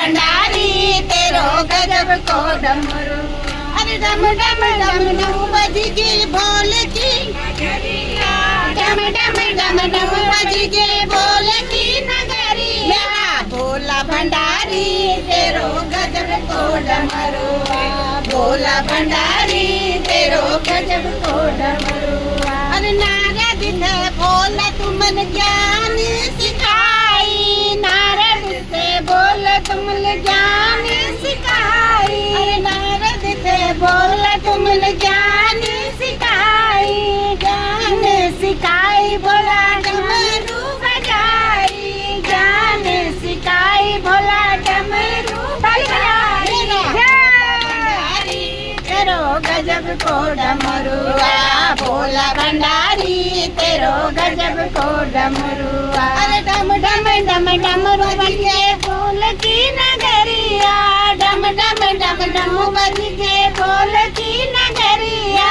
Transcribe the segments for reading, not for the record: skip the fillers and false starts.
भंडारी तेरो गजब को डमरू। अरे डम डम डम डम बजगे भोल की नगरिया, डम डम डम डम बजगे भोल की नगरिया। भोला भंडारी तेरो गजब को डमरू, भोला भंडारी तेरो गजब को डमरू। अरे नारद थे भोला तुमन ज्ञान सिखाई, नारद थे बोला तुमने ज्ञान सिखाई। अरे नारद थे बोला तुमने ज्ञान सिखाई, ज्ञान सिखाई बोला डमरू बजाई, ज्ञान सिखाई बोला डमरू बजाई। तेरो गजब को डमरुआ, भोला भंडारी तेरो गजब को डमरुआ। अरे डम डम डम डमरू बजे फूल की नगरिया, डम डम डम डम बजे फूल की नगरिया।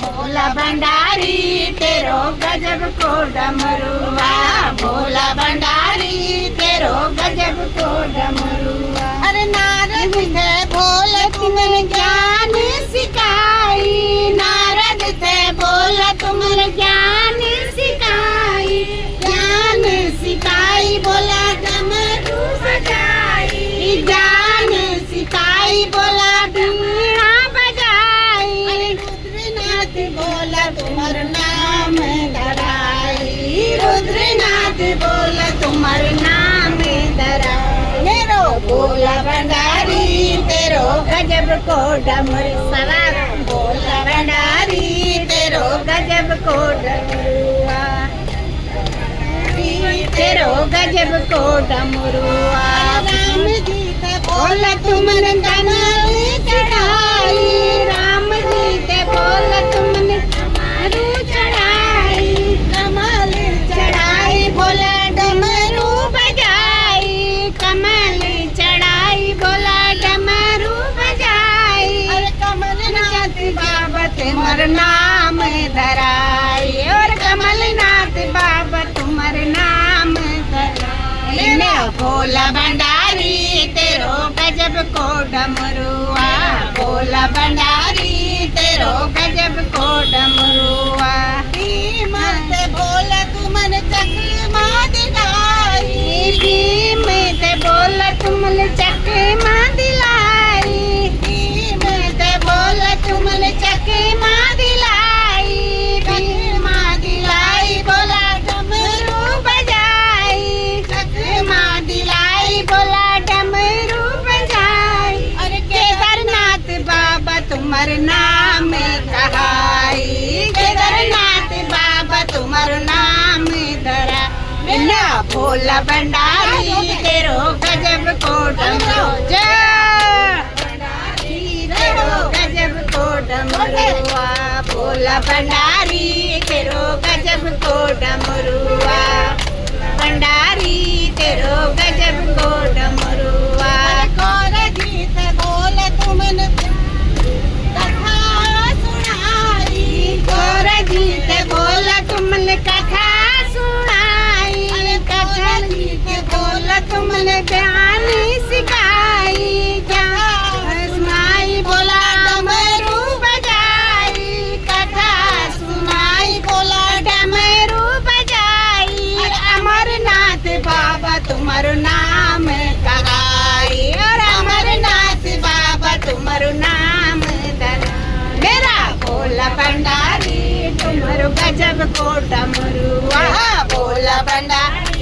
भोला भंडारी तेरो गजब को डमरुआ, भोला भंडारी तेरो गजब को डमरुआ। अरे नारद थे भोला तुमने ज्ञान सिखाई, नारद थे बोला तुमने ज्ञान सिखाई, ज्ञान सिखाई बोला डमरू बजाई, ज्ञान सिखाई बोला बीणा बजाई। रुद्रनाथ बोला तुम्हारा नाम धराई, रुद्रनाथ बोला तुम्हारा नाम धराई। मेरो भोला भंडारी तेरो गजब को डमरू, सवार भोला भंडारी तेरो गजब को डमरुआ, तेरो गजब को डमरुआ। राम जी ते बोला तुमने कमल चढ़ाई, राम जी ते बोला तुमने कमल चढ़ाई, कमल चढ़ाई बोला डमरू बजाई, कमल चढ़ाई बोला डमरू बजाई। अरे कमलनाथ बाबा तुम्हारा नाम धराई, और कमलनाथ बाबा तुम्हारा नाम धराई। भोला भंडारी तेरो गजब को डमरुआ, भोला भंडारी तेरो गजब को डमरुआ। मत बोला तुमने चकमा दिलाई, भीम ते बोला तुमने चकमा दिलाई, भीम ते बोला तुमने चकमा दिलाई, चकमा दिलाई बोला डमरू बजाई, चकमा दिलाई बोला डमरू बजाई। अरे केदारनाथ बाबा तुम्हारा नाम कहाई, केदारनाथ बाबा तुम्हारा नाम धरा। बिना भोला भंडारी तेरो गजब को डमरू, तेरो गजब को डमरुआ, भोला भंडारी तेरो गजब को डमरुआ, भंडारी तेरो गजब को डमरुआ। कौर गीत बोले तुमने कथा सुनाई, कौर गीत बोला तुमने कथा सुनाई, कथा गीत बोला तुमने ज्ञान सिखाई, ज्ञान सुनाई बोला डमरू बजाई, कथा सुनाई बोला डमरू बजाई। अमरनाथ बाबा तुम्हारा नाम कहाई, और अमरनाथ बाबा तुम्हारा नाम धराई। मेरा भोला भंडारी तुम्हारो गजब को डमरुआ, भोला भंडारी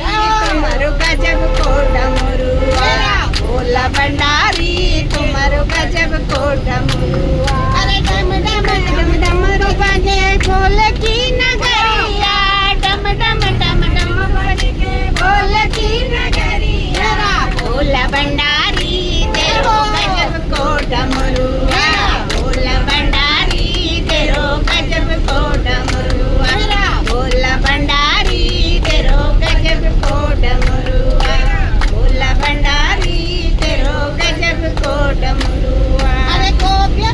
तुम्हारो गजब को डमरुआ, भोला भंडारी तुम्हारो गजब को डमरुआ। अरे डम डम डम डमरू बजे भोल की नगरिया, डम डम डम डम बजे भोल की नगरिया। भोला भंडारी तेरो गजब को डमरुआ, भोला भंडारी तेरो गजब को डमरुआ, भोला भंडारी तेरो गजब को डमरुआ, भोला भंडारी तेरो गजब को डमरुआ। अरे गोपिया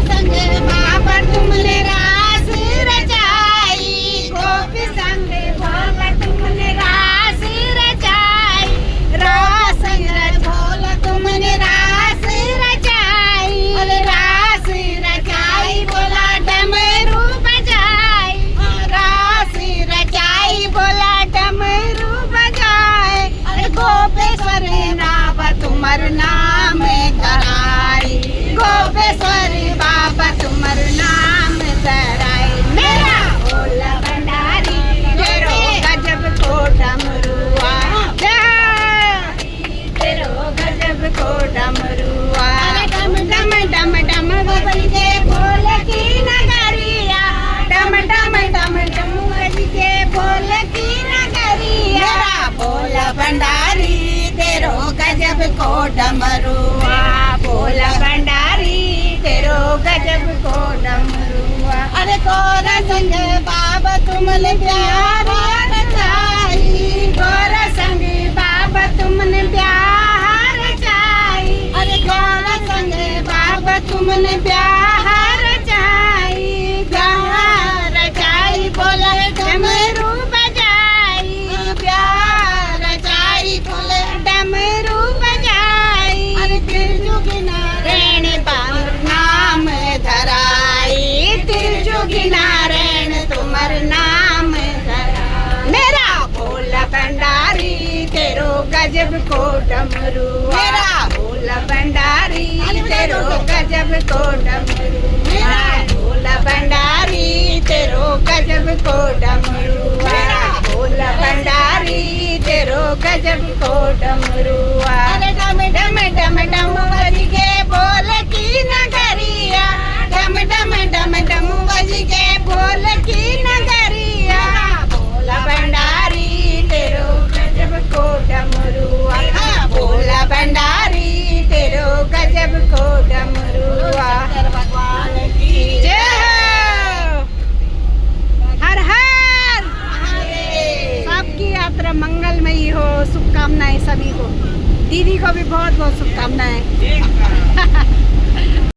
गजब को डमरुआ भोला भंडारी तेरो गजब को डमरुआ। अरे गोरा संग बाबा तुमने प्यार रचाई, गोरा संग बाबा तुमने प्यार रचाई। अरे गोरा संग बाबा तुमने प्यार रचाई, प्यार रचाई बोला डमरू बजाई, प्यार रचाई बोले डमरू बजाई। अरे तिरजुगी नारायण बार नाम धराई, तिरजुगी नारायण तुम्हार नाम धराई। मेरा भोला भंडारी तेरो गजब को डमरू, मेरा भोला भंडारी तेरो गजब को डमरू, मेरा भोला भंडारी तेरो गजब को डमरू, मेरा भोला भंडारी तेरो गजब को डमरुआ। अरे डम डम डम डम बज के बोल की नगरिया, डम डम डम डम बज के बोल की नगरिया। भोला भंडारी तेरो गजब को डमरुआ, भोला भंडारी तेरो गजब को डमरुआ। भगवान की जय हो। हर हर सबकी यात्रा मंगलमयी हो, शुभकामनाएं सभी को। दीदी को भी बहुत बहुत शुभकामनाएं।